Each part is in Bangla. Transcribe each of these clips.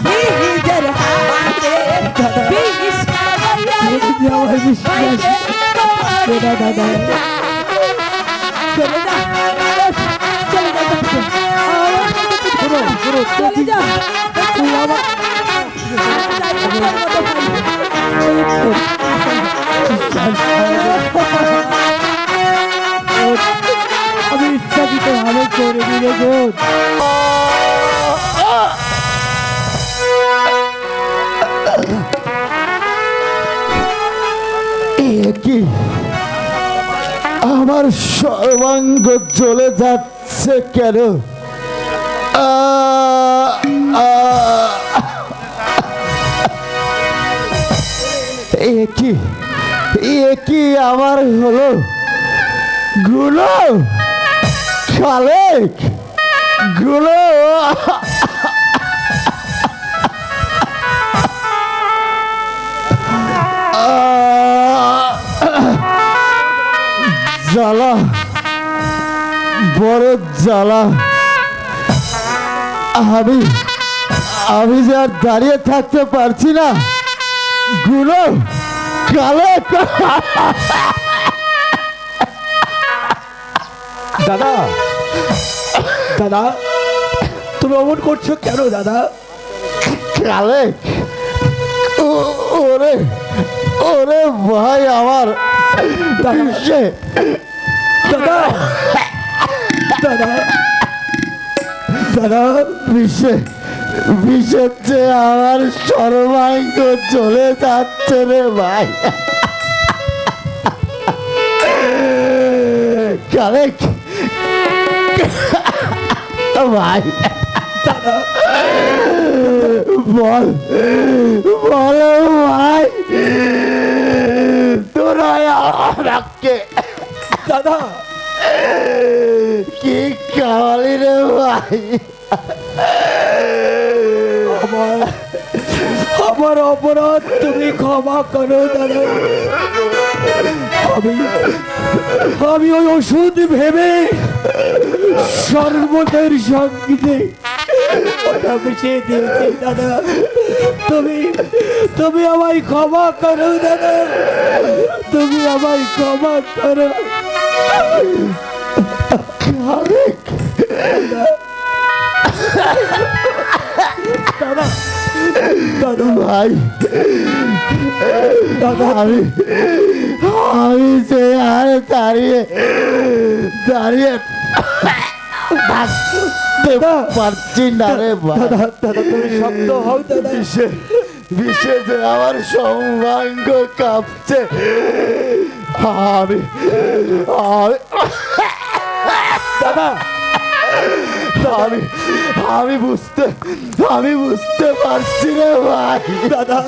নিজের হাতে বিষ খাওয়াইয়া দাদা চলে যা চলে যা চলে যা তুই আমার আমি ইচ্ছাকৃত ভাবে করে দিলে গো। কি আমার সর্বাঙ্গ জ্বলে যাচ্ছে কেন? কি আমার হলো? গুলো খালেক গুলো জ্বালা, বড় জ্বালা। আমি যে আর দাঁড়িয়ে থাকতে পারছি না। গুলো কালে দাদা দাদা তুমি অমন করছো কেন দাদা? কালে ওরে ওরে ভাই আমার দাদা দাদা দাদা বিষের যে আমার সর্বাঙ্গ চলে যাচ্ছে রে ভাই। কালেক ভাই বল বল ভাই, তোরা আমাকে দাদা কি খাওয়ালি রে ভাই? আমার অপরাধ তুমি ক্ষমা করো দাদা। আমি ওই ওষুধ ভেবে সর্বদের সঙ্গীতে ওটা মিশিয়ে দিয়েছি দাদা। তুমি আমায় ক্ষমা করো দাদা, তুমি আমায় ক্ষমা করো। দাদা দাদা ভাই দাদা আমি যে আর দাঁড়িয়ে থাকতে পারছি না রে ভাই। দাদা তুমি শক্ত হও দাদা। বিষে যে আমার সর্বাঙ্গ কাঁপছে। দাদা আমি বুঝতে পারছি রে ভাই। দাদা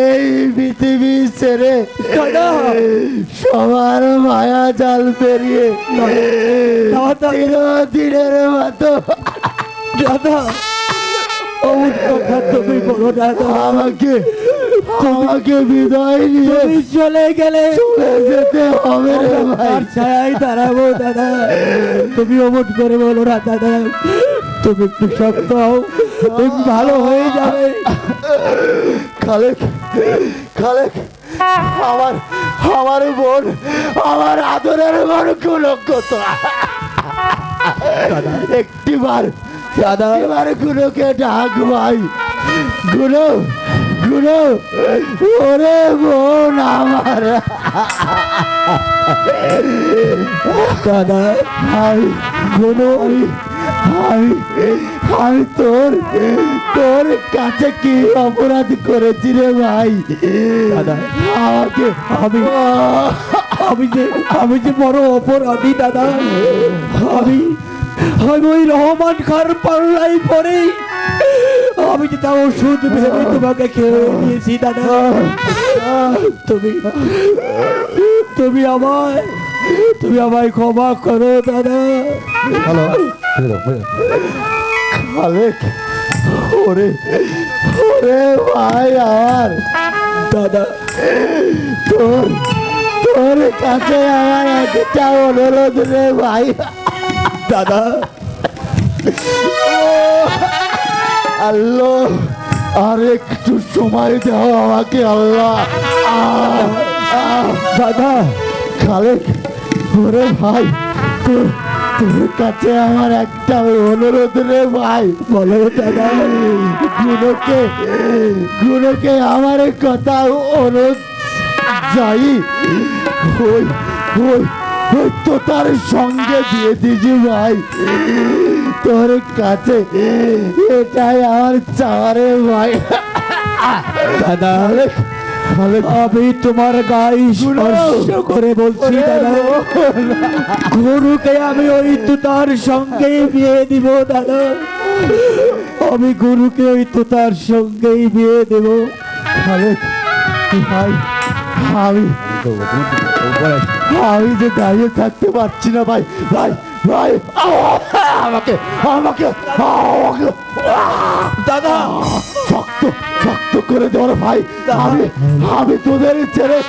এই পৃথিবী ছেড়ে দাদা সবার মায়া জাল পেরিয়ে দিনের মতো দাদা অমন কথা তুমি বলো দাদা। আমাকে বিদায় নিয়ে তুমি চলে গেলে চলে যেতে হবে রে ভাই। ছায়াই দাঁড়াবো দাদা। তুমি অমন করে বলো না দাদা, তুমি একটু শক্ত হও, তুমি ভালো হয়ে যাবে। খালেক আমার বোন, আমার আদরের বোন গুলোকে একটিবার গুলোকে ডাক ভাই। গুলো ওরে বোন আমার। দাদা আমি তোর কাছে কি অপরাধ করেছি রে ভাই? দাদা আমাকে আমি যে বড় অপরাধী দাদা। আমি ওই রহমান খার পাল্লাই পরে আমি যে তা ওষুধ ভেবে তোমাকে খেয়ে দিয়েছি দাদা। তুমি আমায় ক্ষমা করো দাদা। খালেক ওরে ভাই আমার দাদা তোর কাছে আমার একটা অনুরোধ রে ভাই। দাদা আল্লাহ আর একটু সময় দাও আমাকে আল্লাহ। দাদা খালেক, ওরে ভাই, তোর কাছে আমার একটা অনুরোধ রে ভাই। বলো দাদা। গুণকে আমার কথা অনুরোধ যাই ওই ওই ওই তো তার সঙ্গে দিয়ে দিছি ভাই। তোর কাছে এটাই আমার চাওয়ারে ভাই। দাদা খালেক, আমি তোমার গায়ে স্পর্শ করে বলছি দাদা, গুরুকে আমি ওই তুতার সঙ্গে বিয়ে দিব দাদা। আমি গুরুকে ওই তুতার সঙ্গেই বিয়ে দেব। খালেক ভাই, আমি যে দাঁড়িয়ে থাকতে পারছি না ভাই। ভাই ভাই আমাকে আমাকে আমাকে দাদা শক্ত শক্ত করে ধর ভাই। আমি আমি তোদের ছেড়ে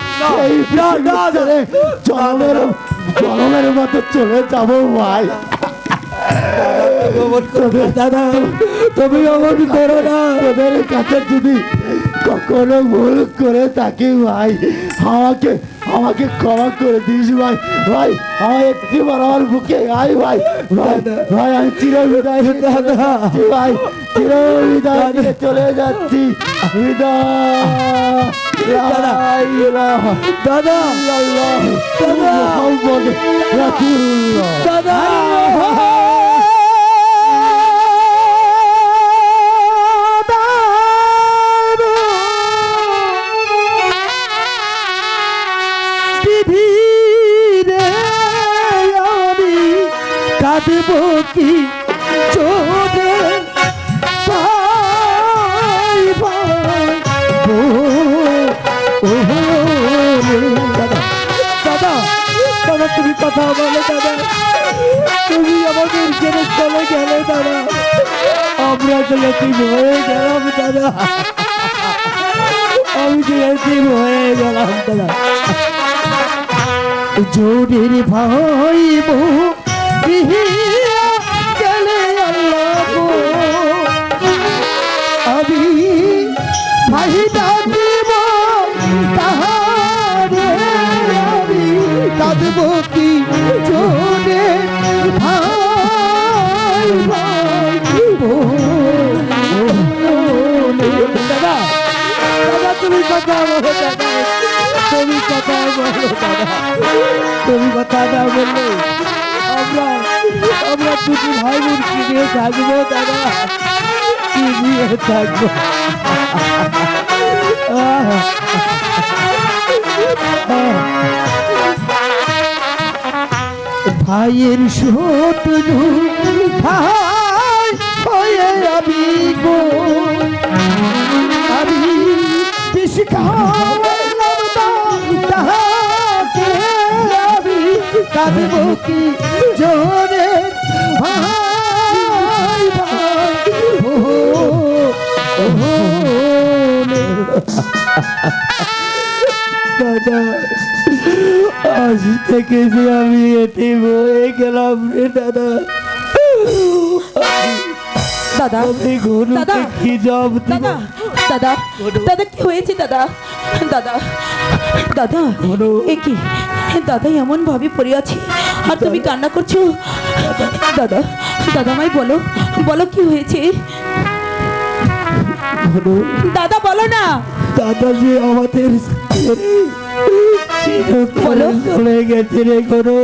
এই পৃথিবী ছেড়ে জনমের মতো চলে যাব ভাই। দাদা তুমি অমন করো না। তোদের কাছে যদি কখনো ভুল করে থাকি ভাই, আমাকে আমাকে ক্ষমা করে দিস ভাই। ভাই আমার একটিবার আমার বুকে আই ভাই। ভাই ভাই আমি চিরবিদায় দাদা ভাই, চিরবিদায় দিয়ে চলে যাচ্ছি। বিদায় দাদা মোহাম্মদ রাসূলুল্লাহ। দাদা কাঁদব কি চোদে ভাই ভাই দাদা দাদা দাদা তুমি কথা বলে দাদা, তুমি আমাদের ছেড়ে চলে গেলে দাদা, আমরা তো এতিম হয়ে গেলাম দাদা, আমি তো এতিম হয়ে গেলাম দাদা। জোরের ভাই বউ গেলে আল্লাহ আমি ভাই ডাকিব তাহারে, আমি কাঁদব কি জোরে ভাই ভাই দাদা দাদা তুমি কথা বলো দাদা, তুমি কথা বলো দাদা, তুমি কথা না বললে আমরা আমরা দুটি ভাই বোন কি নিয়ে থাকবো দাদা, কি নিয়ে থাকবো। ভাইয়ের শত্রু ভাই হয়ে আমি গো, আমি বেশি খাওয়ালাম তাহাকে, আমি কাঁদব কি জোরে ভাই ভাই দাদা, আজ থেকে যে আমি এতিম হয়ে গেলাম রে দাদা। দাদা দাদা কি জব দাদা দাদা দাদা কি হয়েছে দাদা? দাদা দাদা এ কি দাদা এমন ভাবে পড়ে আছে আর তুমি কান্না করছো? দাদা দাদা আমায় বলো বলো কি হয়েছে দাদা, বলো না। দাদা যে আমাদের বলো। চলে গেছে রে করো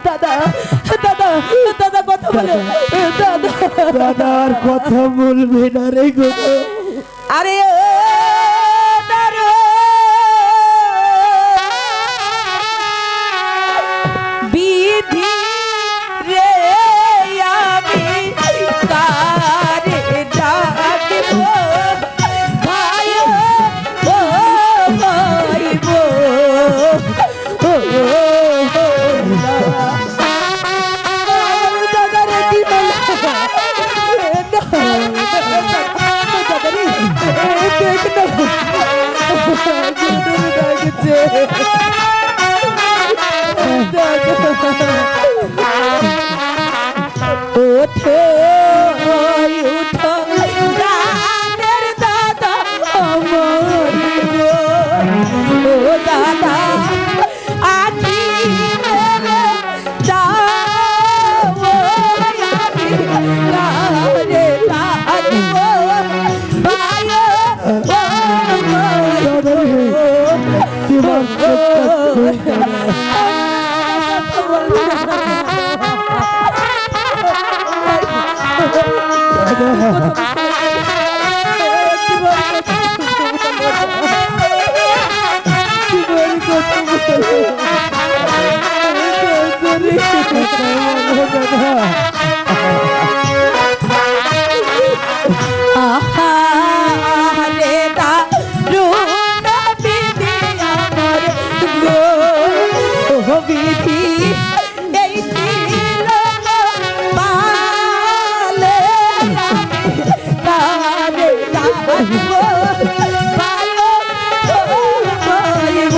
দাদা দাদা দাদা কথা বলো দাদা, দাদা আর কথা বলবে না রে করো। আরে দাদা বিধি রে আমি কারে ডাকব ভাই ও ভাই গো, দাদা রে কি বল দাদা রে আহারে দারুণ বিধি আমার গো বিধি এই ছিল পালে তারে ডাকবো ভালো হইব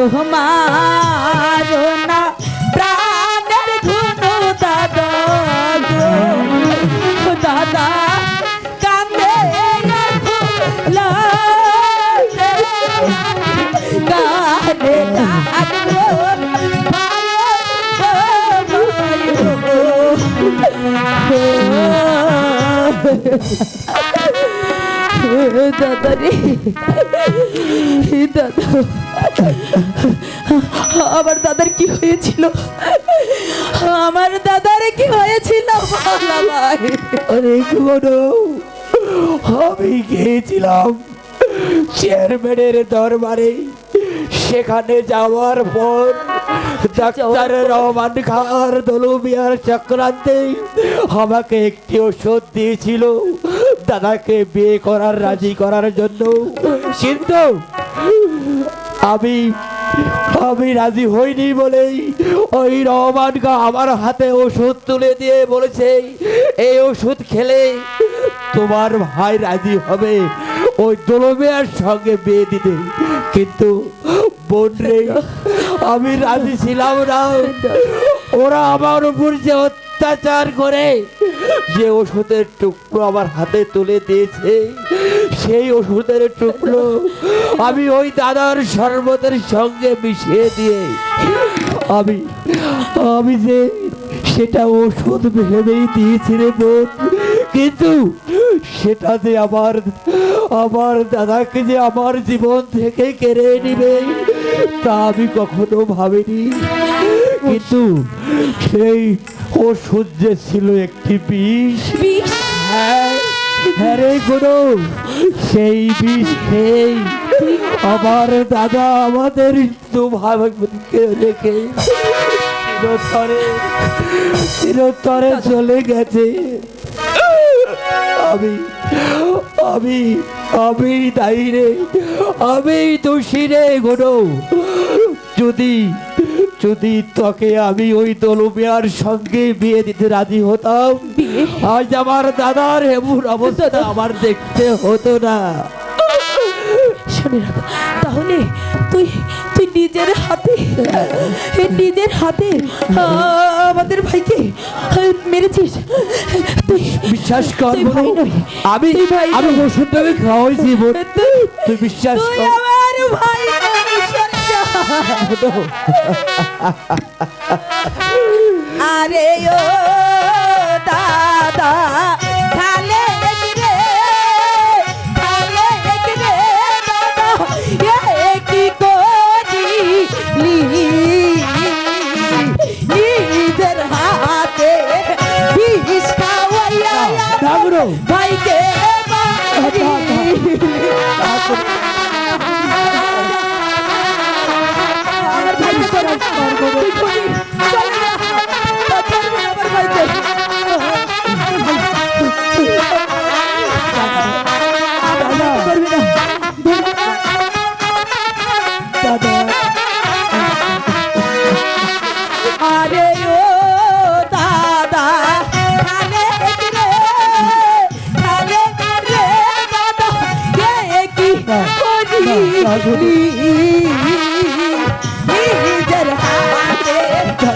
তোমার না প্রাণের ধুনু দাদা গো দাদা কান্দে গানে ডাকবো দাদা রে দাদা আমার দাদার কি হয়েছিল আমার দাদার কি হয়েছিল বলা ভাই আরে কোনো আমি গিয়েছিলাম চেয়ারম্যানের দরবারে। সেখানে যাওয়ার পর ডাক্তার রহমান খান দলুমিয়ার চক্রান্তে আমাকে একটি ওষুধ দিয়েছিল দাদাকে বিয়ে করার রাজি করার জন্য, কিন্তু আমি রাজি হইনি বলেই ওই রহমান খা আমার হাতে ওষুধ তুলে দিয়ে বলেছে এই ওষুধ খেলে তোমার ভাই রাজি হবে ওই দলুমিয়ার সঙ্গে বিয়ে দিতে। কিন্তু বোন রে, আমি রাজি ছিলাম না। ওরা আমার উপর যে অত্যাচার করে যে ওষুধের টুকরো আমার হাতে তুলে দিয়েছে, সেই ওষুধের টুকরো আমি ওই দাদার শরবতের সঙ্গে মিশিয়ে দিয়ে আমি যে সেটা ওষুধ ভেবেই দিয়েছি রে বোন, কিন্তু সেটা যে আমার দাদাকে যে আমার জীবন থেকে কেড়ে নিবে তা আমি কখনো ভাবিনি। কিন্তু সেই ওষুধ যে ছিল একটি বিষ। হ্যাঁ হ্যাঁ রে গুরু, সেই বিষ খেয়েই আমার দাদা আমাদের ভাইকে রেখে চিরতরে চলে গেছে। আমি দায়ী রে, আমি দোষী রে গুরু। যদি তোকে আমি ওই দলুমিয়ার সঙ্গে বিয়ে দিতে রাজি হতাম, আজ আমার দাদার এমন অবস্থা আমার দেখতে হতো না। শুনে রাখো, তাহলে তুই নিজের হাতে আমাদের ভাইকে মেরেছিস। তুই বিশ্বাস কর তুই ভাই নয়, আমি তুই ভাই নয়। আমি ওষুধটাকে খাওয়াইছি বোন, তুই বিশ্বাস তুই কর। আমার ভাই নয়, সত্যা। আরে ও দাদা খালে রে দাদা এ কি করি নিজের হাতে বিষ খাওয়াইয়া ডাবরো ভাইকে মারি। আমার ভাইকে তোরা তুই খুনি, চলে যা, ছাড়বি না আমার ভাইকে। দাদা করবি না, দাদা। আরে ও দাদা খালে রে দাদা এ কি করি নিজের হাতে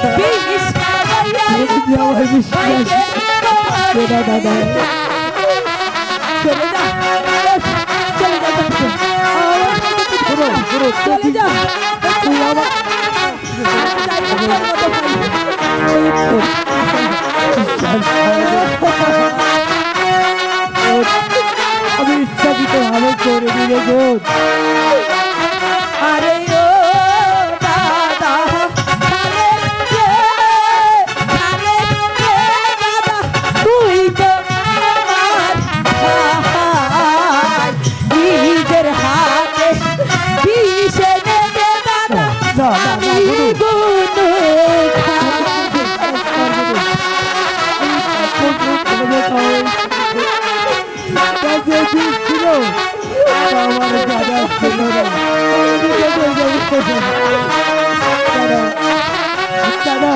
বিষ খাওয়াইয়া আমার বিশ্বাস ভাইকে দাদা। চলে যা, চলে যা। শোনো চলে যা তুই আমার আমি ইচ্ছাকৃত ভাবে করে দিলে গো। আরে ও দাদা আরে রে আরে রে দাদা তুই তো আমার ভাই নিজের হাতে বিষে নেবে দাদা না, আমি গুনো ছিল আমার দাদা ছিল না। দাদা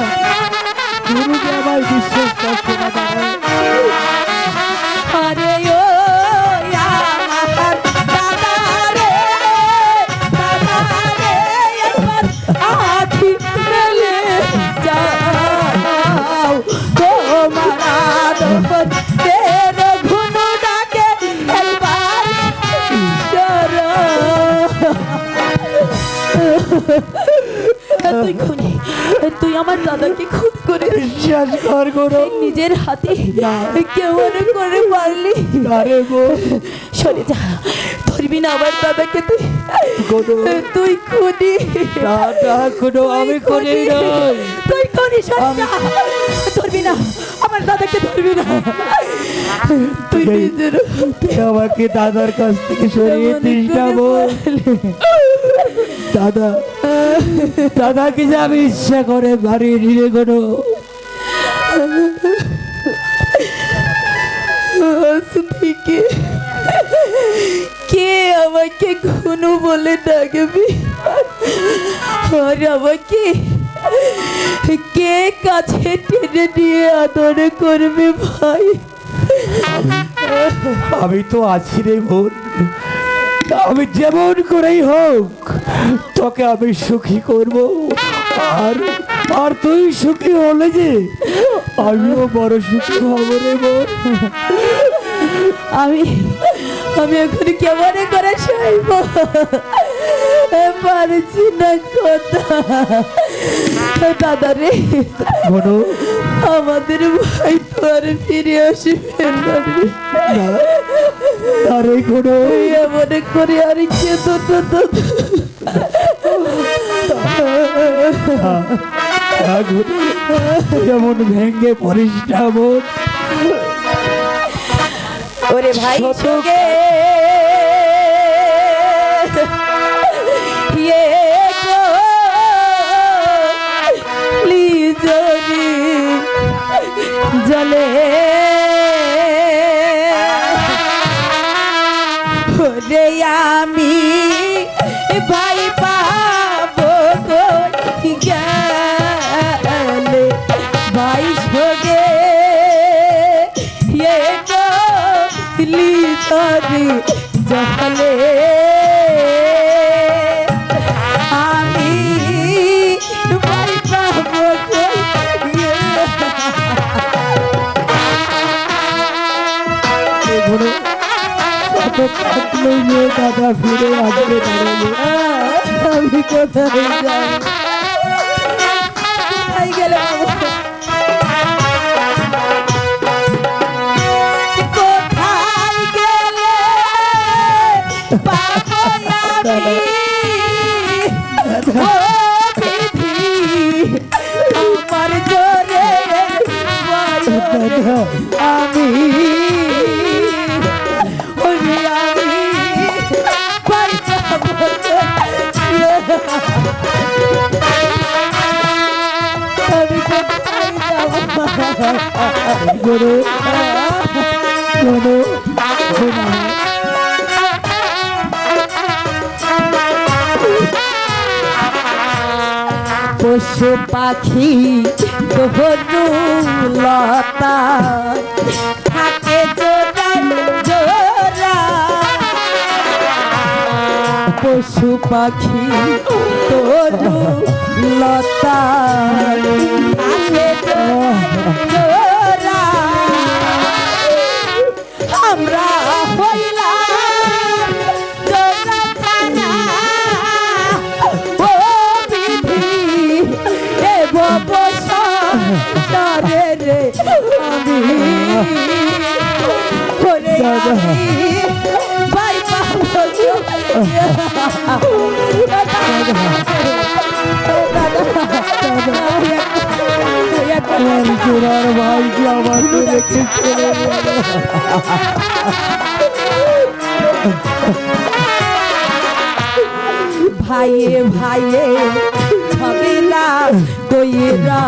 গুরুকে আমার বিশ্বাস করছে না দাদা। আরে ও আমার দাদা রে একবার আখি মেলে যাও তোমার আদর তের ঘুনু ডাকে একবার সরো। তুই খুনি তুই আমার দাদাকে খুন করে বিশ্বাস কর গুরু। নিজের হাতে কেমন করে পারলি? আরে গো সরে যা ধরবি না আমার দাদাকে তুই গুরু। তুই খুনি দাদা গুরু আমি করি নাই। তুই খুনি সরে যা ধরবি না আমার দাদাকে ধরবি না তুই নিজের তুই আমাকে দাদার কাছ থেকে সরিয়ে দিস না বল। দাদা দাদাকে যে আমি ইচ্ছা করে বাড়িয়ে নিলে কোনো থেকে কে আমাকে খুনু বলে ডাকবি আর আমাকে কে কাছে টেনে নিয়ে আদর করবে ভাই? আমি তো আছি রে বোন। আমি যেমন করেই হোক তোকে আমি সুখী করব। আর আর তুই সুখী হলে যে আমিও বড় সুখী হব রে বোন। আমি আমি এখন কেমন করে সইব পারছি না কথা। দাদা রে বলো আমাদের ভাই তো আর ফিরে আসবে না রে। আরে কোনো এমন করে আর কে তো যেমন ভেঙ্গে পড়িস না বোন। ওরে ভাই সঙ্গে জলে রে আমি ভাই পাবো গেলে ভাই সঙ্গে জলে আমি ভাই পাবো দাদা ফিরে আসবে দাঁড়াবে। আমি কোথায় যাই কোথায় গেলে কোথায় গেলে পাবো আমি ও বিধি আমার জোরে আমি গুরু গুরু পশু পাখি দোহনু লতা থাকে জোড়া জোড়া পশু পাখি দোহনু লতা থাকে জোড়া আমরা হইলাম জোড়া ছাড়া ওরে দাদা। আমি ভাই পাবো গো। দাদা, আমার সোনার ভাইকে আমাকে রেখে চলে গেল। ভাইয়ে ভাইয়ে ঝগড়া কইরা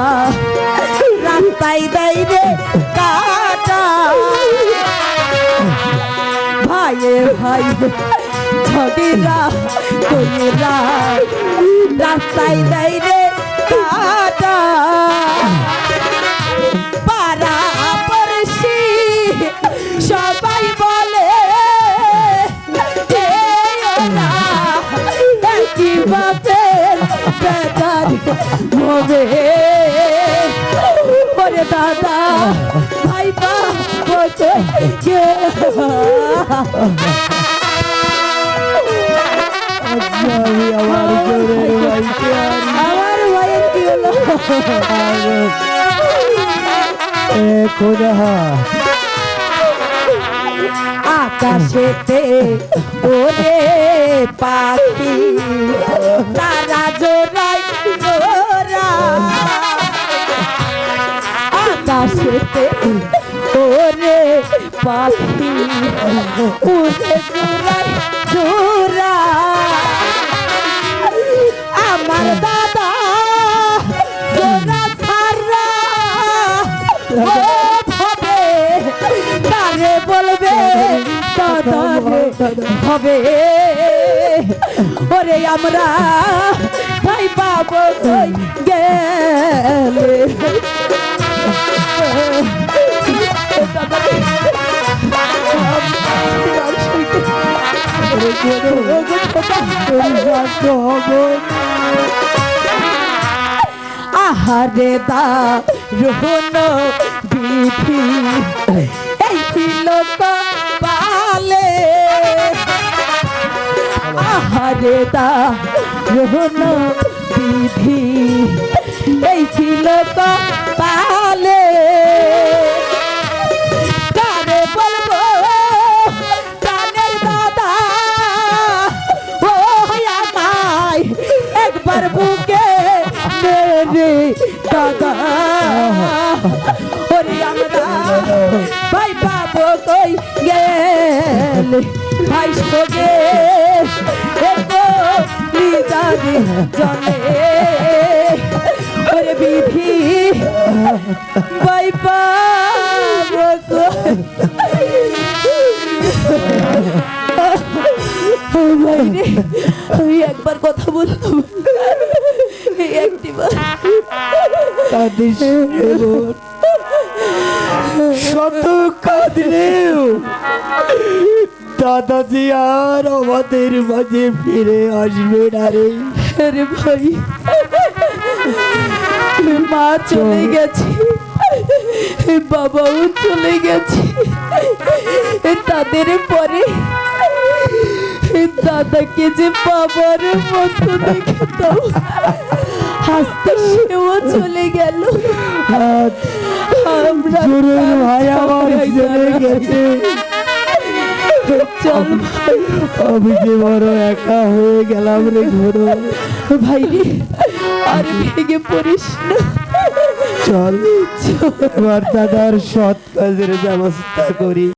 রাস্তায় দেয় রে কাটা। ভাইয়ে ভাইয়ে ঝগড়া কইরা রাস্তায় দেয় রে কাটা। পাড়া পড়শি সবাই বলে কি বাপের বেকার হবে। ওরে দাদা ভাই বাপকে আমি আমার জোরের ভাইকে আর আমার ভাইয়ের কি হলো? এ খোদা, আকাশেতে ওরে পাখি তারা জোড়াই জোড়া। আকাশেতে ওরে পাখি উড়ে জোড়াই জোড়া। আমার দাদা জোড়া ছাড়া ও ভাবে তারে বলবে দাদা রে হবে। ওরে আমরা ভাই পাবো কই গেলে। আহারে দা রোহন বিধি এই ছিল পালে। আহারে দা রোহন বিধি এই ছিল পালে। কারে বলবো কানের দাদা ও আমায় একবার বুকে রে দাদা। ওরে আমরা ভাই পাবো কই গেলে। ভাই সগে নিজারে জলে ওরে বিধি ভাই পাবো কই। ভাইরে আমি একবার কথা বললাম একটিবার কাঁদিস রে বোন। শত কাঁদলেও দাদাজি আর আমাদের মাঝে ফিরে আসবে না রে। আরে ভাই মা চলে গেছে, বাবাও চলে গেছে, তাদের পরে দাদাকে যে বাবার মতো দেখে দাও হাসতে সেও চলে গেল। আমরা জোরের ভাই আমার চলে গেছে। চল আমি যে বড় একা হয়ে গেলাম রে ঘোড়ো। ভাই রে আর ভেঙে পড়িস না। চল, আমার দাদার সৎ কাজের ব্যবস্থা করি।